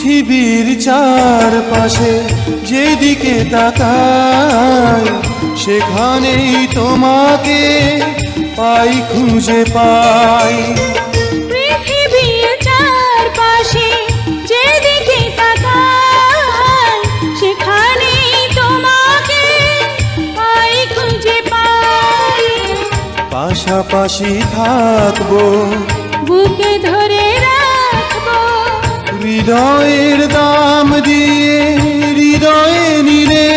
পৃথিবীর চারপাশে যেদিকে তাকাই সেখানেই তোমাকে পাই, খুঁজে পাই। পৃথিবীর চারপাশে যেদিকে তাকাই সেখানেই তোমাকে পাই, খুঁজে পাই। পাশাপাশি থাকবো, বুকে ধরে রাখবো, হৃদয়ের দাম দিয়ে হৃদয়ে নিলে